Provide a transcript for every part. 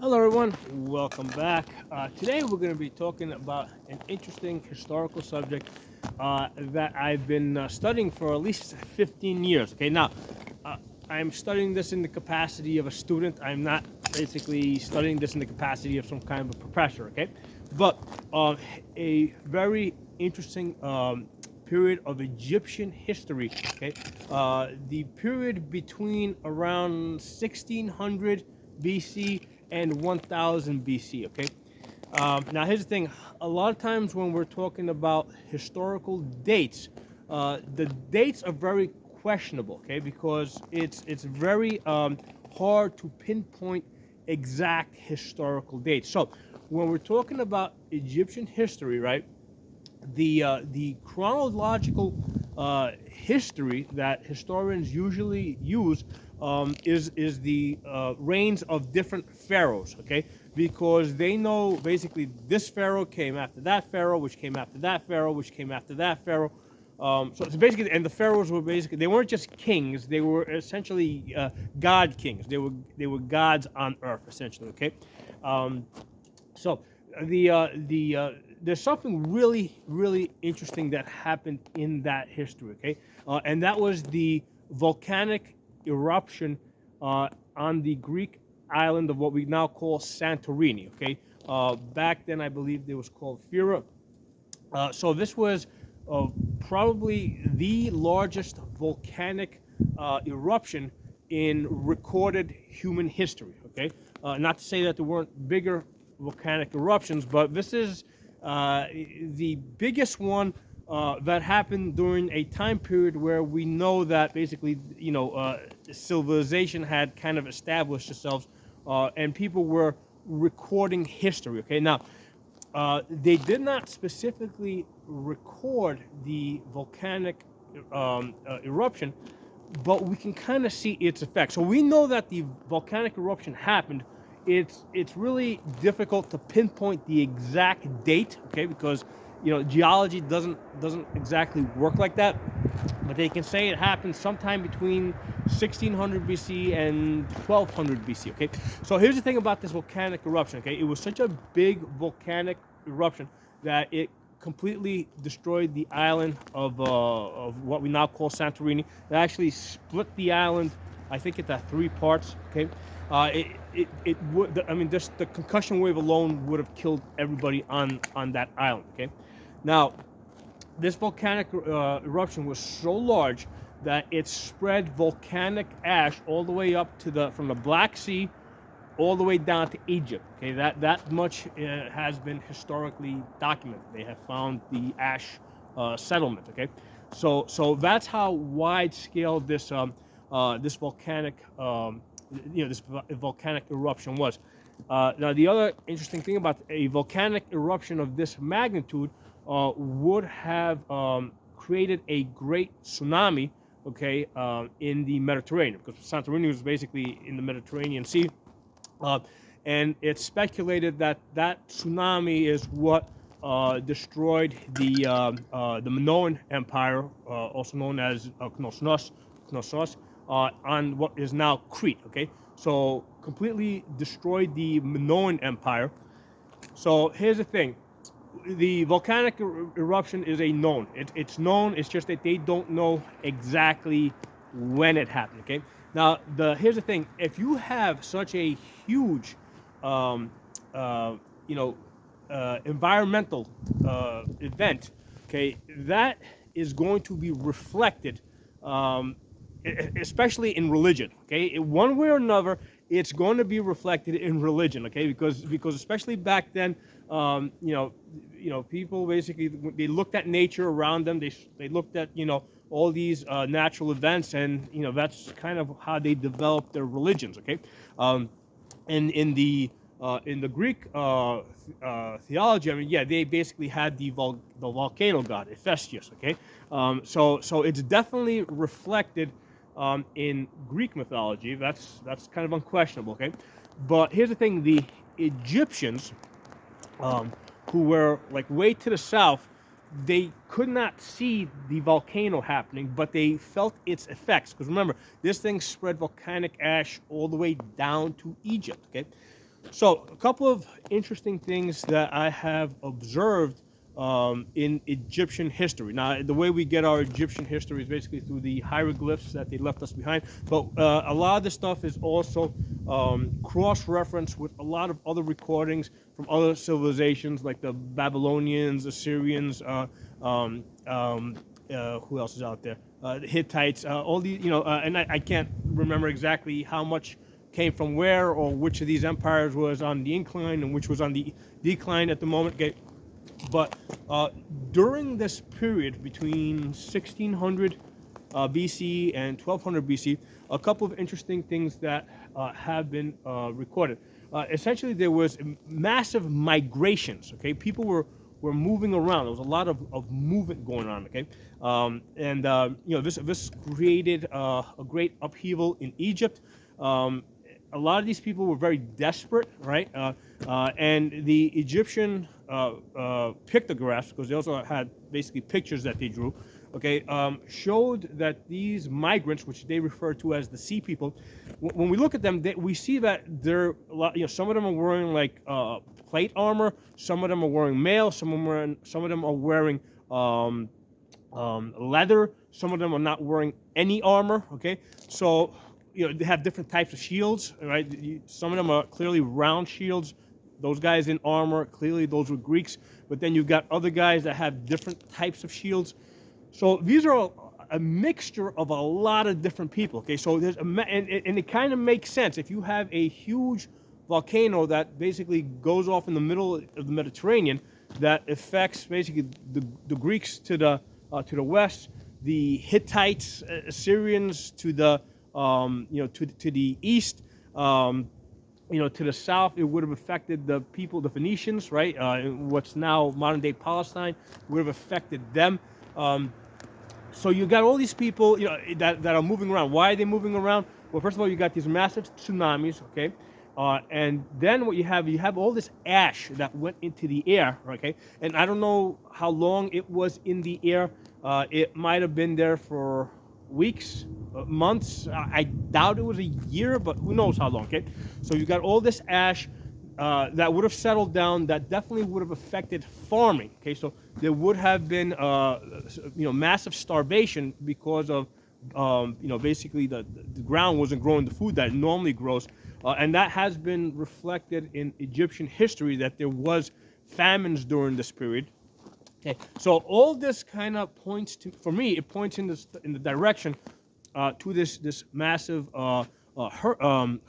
Hello, everyone. Welcome back. Today, we're going to be talking about an interesting historical subject that I've been studying for at least 15 years. Okay, now uh, I'm studying this in the capacity of a student. I'm not basically studying this in the capacity of some kind of a professor. Okay, but a very interesting period of Egyptian history. Okay, the period between around 1600 BC and 1000 BC. Okay. Now here's the thing. A lot of times when we're talking about historical dates, the dates are very questionable. Okay, because it's very hard to pinpoint exact historical dates. So when we're talking about Egyptian history, right? The chronological history that historians usually use is the reigns of different pharaohs. Okay, because they know basically this pharaoh came after that pharaoh, which came after that pharaoh, which came after that pharaoh. So it's basically, and the pharaohs were basically, they weren't just kings; they were essentially god kings. They were gods on earth, essentially. Okay, um, so there's something really interesting that happened in that history. Okay, and that was the volcanic eruption on the Greek island of what we now call Santorini. Okay, back then I believe it was called Pharaoh. So this was probably the largest volcanic eruption in recorded human history. Okay, not to say that there weren't bigger volcanic eruptions, but this is the biggest one that happened during a time period where we know that basically, civilization had kind of established itself, and people were recording history. Okay, now they did not specifically record the volcanic eruption, but we can kind of see its effect. So we know that the volcanic eruption happened. It's really difficult to pinpoint the exact date, okay? Because geology doesn't exactly work like that. But they can say it happened sometime between 1600 BC and 1200 BC. Okay, so here's the thing about this volcanic eruption. Okay, it was such a big volcanic eruption that it completely destroyed the island of what we now call Santorini. It actually split the island, I think, into three parts. Okay, it would. I mean, just the concussion wave alone would have killed everybody on that island. Okay, now this volcanic eruption was so large that it spread volcanic ash all the way up to from the Black Sea all the way down to Egypt. Okay, that much has been historically documented. They have found the ash settlement. Okay, so that's how wide scale this volcanic this volcanic eruption was. Now, the other interesting thing about a volcanic eruption of this magnitude would have created a great tsunami, okay, in the Mediterranean, because Santorini was basically in the Mediterranean Sea, uh, and it's speculated that that tsunami is what destroyed the Minoan Empire, also known as Knossos, on what is now Crete. Okay, so completely destroyed the Minoan Empire. So here's the thing: the volcanic eruption is a known. It's known. It's just that they don't know exactly when it happened. Okay. Now, here's the thing: if you have such a huge, um, uh, you know, environmental event, okay, that is going to be reflected, um, especially in religion. Okay, in one way or another, it's going to be reflected in religion. Okay, because especially back then, people basically, they looked at nature around them. They looked at all these natural events, and that's kind of how they developed their religions. Okay, um, and in the Greek theology, I mean, yeah, they basically had the volcano god Hephaestus. Okay, so it's definitely reflected in Greek mythology. That's kind of unquestionable. Okay, but here's the thing: the Egyptians, um, who were like way to the south, they could not see the volcano happening, but they felt its effects. Because remember, this thing spread volcanic ash all the way down to Egypt. Okay, So, a couple of interesting things that I have observed in Egyptian history. Now, the way we get our Egyptian history is basically through the hieroglyphs that they left us behind, but a lot of this stuff is also cross-referenced with a lot of other recordings from other civilizations like the Babylonians, Assyrians, who else is out there? The Hittites, all these, and I can't remember exactly how much came from where or which of these empires was on the incline and which was on the decline at the moment. Okay, but during this period between 1600 BC and 1200 BC, a couple of interesting things that have been recorded. Essentially, there was massive migrations. Okay, people were moving around. There was a lot of movement going on. Okay, and this created a great upheaval in Egypt. A lot of these people were very desperate, right? And the Egyptian pictographs, because they also had basically pictures that they drew, okay, showed that these migrants, which they refer to as the sea people, when we look at them, we see that they're a lot, some of them are wearing like plate armor, some of them are wearing mail, some of them are wearing leather, some of them are not wearing any armor. Okay, so they have different types of shields, right? Some of them are clearly round shields. Those guys in armor, clearly those were Greeks. But then you've got other guys that have different types of shields. So these are a mixture of a lot of different people. Okay, so there's and it kind of makes sense if you have a huge volcano that basically goes off in the middle of the Mediterranean that affects basically the Greeks to the west, the Hittites, Assyrians to the to the east, to the south, it would have affected the people, the Phoenicians, right? What's now modern-day Palestine would have affected them. So you got all these people, that are moving around. Why are they moving around? Well, first of all, you got these massive tsunamis, okay? And then what you have all this ash that went into the air, okay? And I don't know how long it was in the air. It might have been there for weeks, months. I doubt it was a year, but who knows how long, okay? So you got all this ash that would have settled down, that definitely would have affected farming, okay? So there would have been, massive starvation because of, basically the ground wasn't growing the food that it normally grows. And that has been reflected in Egyptian history, that there was famines during this period. Okay, so all this kind of points to, for me, it points in the direction to this massive volcano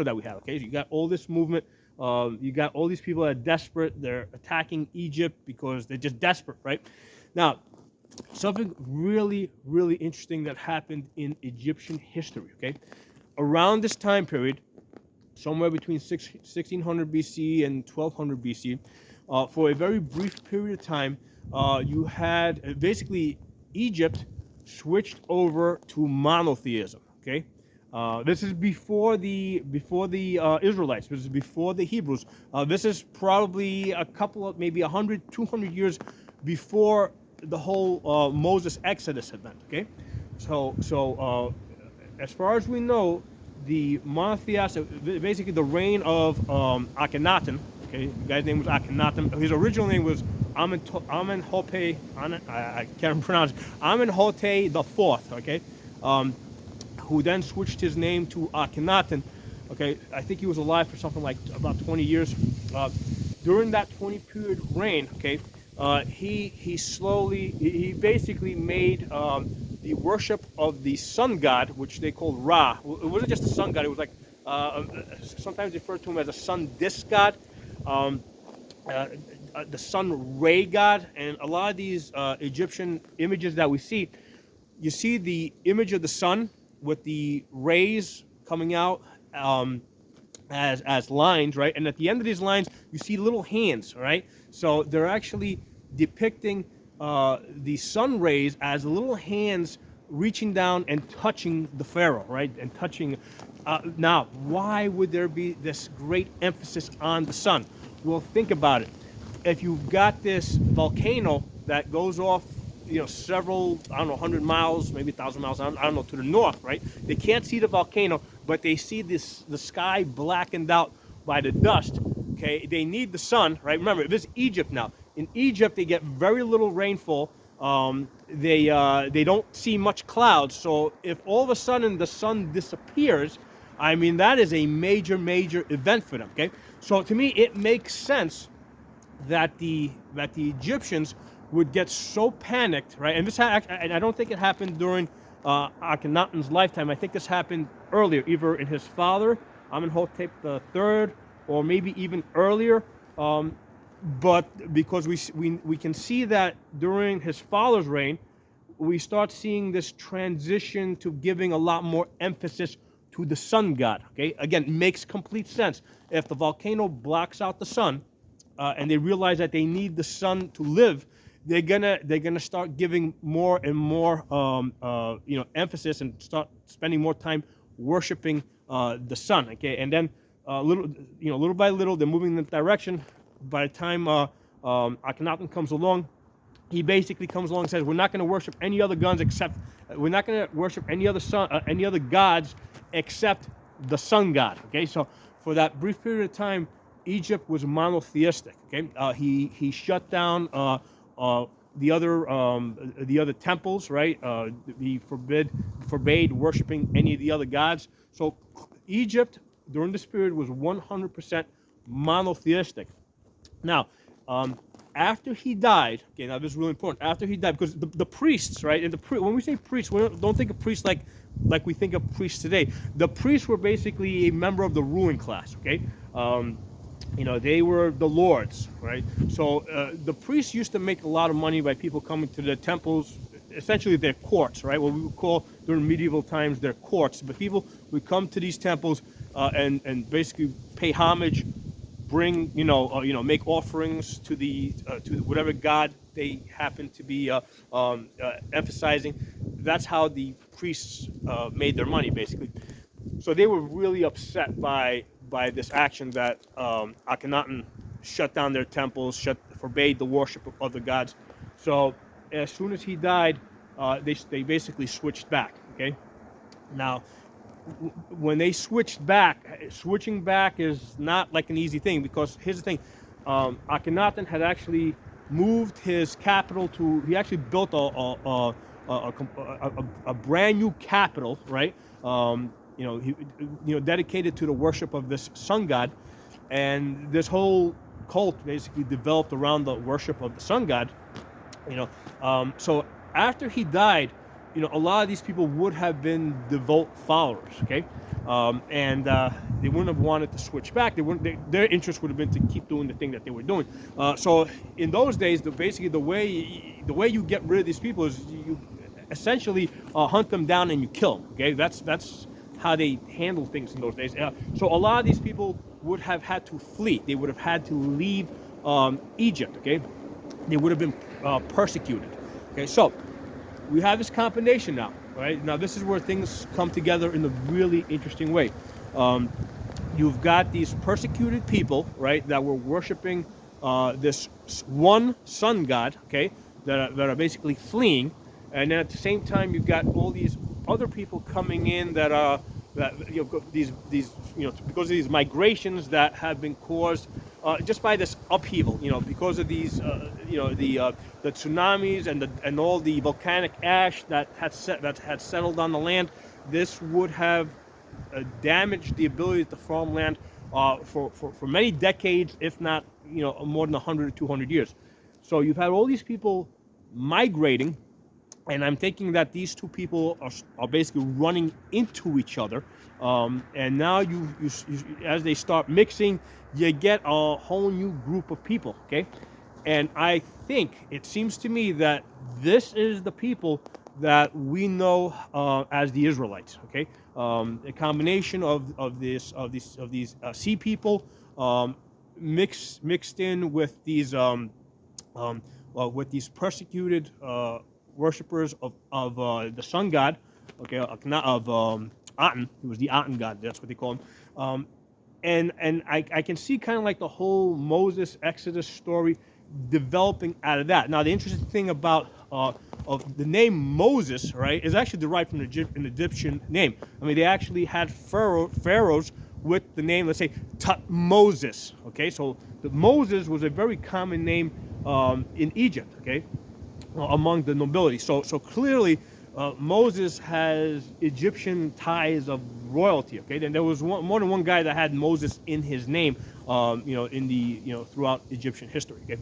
that we have. Okay, so you got all this movement, you got all these people that are desperate. They're attacking Egypt because they're just desperate, right? Now, something really, really interesting that happened in Egyptian history. Okay, around this time period, somewhere between 1600 BC and 1200 BC. For a very brief period of time, you had basically Egypt switched over to monotheism. Okay, this is before the Israelites. This is before the Hebrews. This is probably a couple of maybe 100, 200 years before the whole Moses Exodus event. Okay, so as far as we know, the monotheistic, basically the reign of Akhenaten. Okay, the guy's name was Akhenaten. His original name was Amenhotep. I can't pronounce it. Amenhotep the Fourth. Okay, who then switched his name to Akhenaten. Okay, I think he was alive for something like about 20 years. During that 20-period reign, okay, he basically made the worship of the sun god, which they called Ra. It wasn't just a sun god. It was like sometimes referred to him as a sun disk god. The sun ray god, and a lot of these Egyptian images that we see, you see the image of the sun with the rays coming out as lines, right? And at the end of these lines, you see little hands, right? So they're actually depicting the sun rays as little hands reaching down and touching the pharaoh, right? And touching. Now, why would there be this great emphasis on the sun? Well, think about it. If you've got this volcano that goes off, several, 100 miles, maybe 1,000 miles, I don't know, to the north, right? They can't see the volcano, but they see the sky blackened out by the dust. Okay, they need the sun, right? Remember, this is Egypt now. In Egypt, they get very little rainfall. They don't see much clouds. So if all of a sudden the sun disappears, I mean, that is a major, major event for them. Okay, so to me, it makes sense that the Egyptians would get so panicked, right? And and I don't think it happened during Akhenaten's lifetime. I think this happened earlier, either in his father, Amenhotep III, or maybe even earlier. But because we can see that during his father's reign, we start seeing this transition to giving a lot more emphasis to the sun god. Okay, again, it makes complete sense. If the volcano blocks out the sun, and they realize that they need the sun to live, they're gonna start giving more and more emphasis and start spending more time worshiping the sun. Okay, and then little by little, they're moving in that direction. By the time Akhenaten comes along, he basically comes along and says, we're not going to worship any other gods except we're not going to worship any other gods except the sun god. Okay, so for that brief period of time, Egypt was monotheistic. Okay, he shut down the other temples, right? He forbade worshiping any of the other gods. So Egypt during this period was 100% monotheistic. Now, after he died, okay, now this is really important. After he died, because the priests, right, and when we say priests, we don't think of priests like we think of priests today. The priests were basically a member of the ruling class, okay? They were the lords, right? So the priests used to make a lot of money by people coming to the temples, essentially their courts, right? What we would call during medieval times their courts. But people would come to these temples and basically pay homage, bring make offerings to to whatever god they happen to be emphasizing. That's how the priests made their money, basically. So they were really upset by this action that Akhenaten shut down their temples, forbade the worship of other gods. So as soon as he died, they basically switched back. Okay, now when they switching back is not like an easy thing, because here's the thing, Akhenaten had actually moved his capital he actually built a brand new capital, right? Dedicated to the worship of this sun god, and this whole cult basically developed around the worship of the sun god. So after he died, a lot of these people would have been devout followers, okay? And they wouldn't have wanted to switch back. Their interest would have been to keep doing the thing that they were doing. So in those days, basically the way you get rid of these people is you essentially hunt them down and you kill them, okay? That's how they handled things in those days. So a lot of these people would have had to flee. They would have had to leave Egypt, okay? They would have been persecuted, okay? So we have this combination now, right? Now this is where things come together in a really interesting way. You've got these persecuted people, right, that were worshiping this one sun god, okay, that are basically fleeing, and then at the same time you've got all these other people coming in that these because of these migrations that have been caused just by this upheaval, because of these the tsunamis and all the volcanic ash that had settled on the land. This would have damaged the ability of the farmland for many decades, if not more than 100 or 200 years. So you've had all these people migrating, and I'm thinking that these two people are basically running into each other, and now you as they start mixing, you get a whole new group of people, okay? And I think it seems to me that this is the people that we know as the Israelites, okay? A combination of these sea people mixed in with these persecuted worshippers of the sun god, okay, of Aten. He was the Aten god. That's what they call him. And I can see kind of like the whole Moses Exodus story developing out of that. Now, the interesting thing about of the name Moses, right, is actually derived from an Egyptian name. I mean, they actually had pharaohs with the name, let's say, Tutmosis. Okay, so the Moses was a very common name in Egypt. Okay, among the nobility. So clearly, Moses has Egyptian ties of royalty. Okay, then there was more than one guy that had Moses in his name. In the throughout Egyptian history. Okay,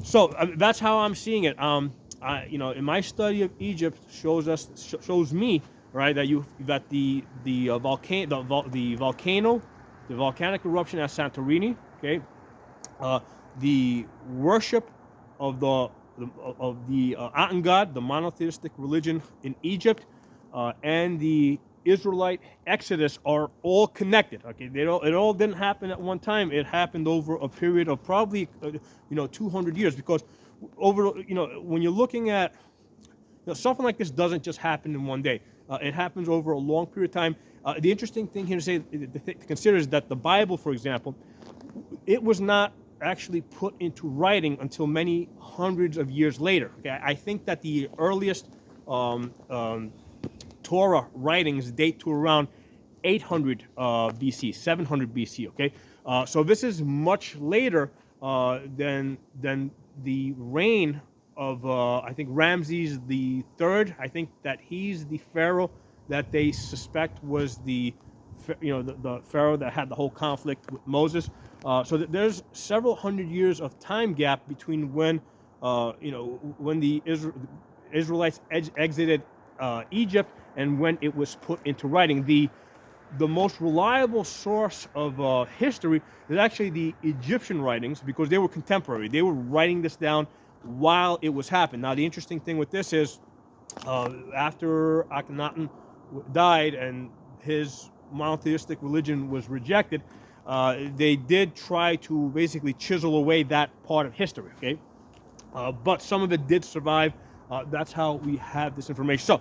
so that's how I'm seeing it. In my study of Egypt shows me, right, that the volcanic eruption at Santorini. Okay, the worship of the Aten god, the monotheistic religion in Egypt, and the Israelite exodus are all connected. Okay, it all didn't happen at one time. It happened over a period of probably 200 years, because over when you're looking at something like this doesn't just happen in one day. It happens over a long period of time. The interesting thing here to consider is that the Bible, for example, it was not actually put into writing until many hundreds of years later. Okay, I think that the earliest Torah writings date to around 800 BC, 700 BC. Okay, so this is much later than the reign of I think Ramses the Third. I think that he's the pharaoh that they suspect was the pharaoh that had the whole conflict with Moses. So there's several hundred years of time gap between when when the Israelites exited Egypt and when it was put into writing. The most reliable source of history is actually the Egyptian writings, because they were contemporary. They were writing this down while it was happening. Now, the interesting thing with this is after Akhenaten died and his monotheistic religion was rejected, they did try to basically chisel away that part of history, okay? But some of it did survive. That's how we have this information. So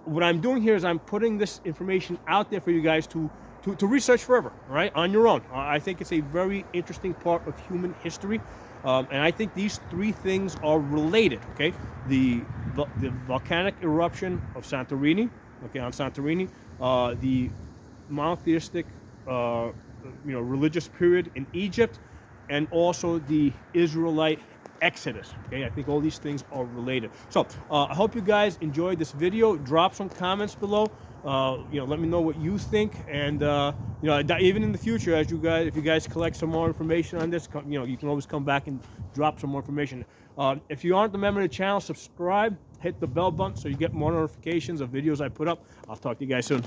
what I'm doing here is I'm putting this information out there for you guys to research further, right, on your own. I think it's a very interesting part of human history, and I think these three things are related, okay? The volcanic eruption of Santorini, okay, on Santorini, the monotheistic religious period in Egypt, and also the Israelite exodus. Okay, I think all these things are related. So I hope you guys enjoyed this video. Drop some comments below. Let me know what you think, and even in the future, if you guys collect some more information on this, you can always come back and drop some more information. If you aren't a member of the channel, subscribe, hit the bell button so you get more notifications of videos I put up. I'll talk to you guys soon.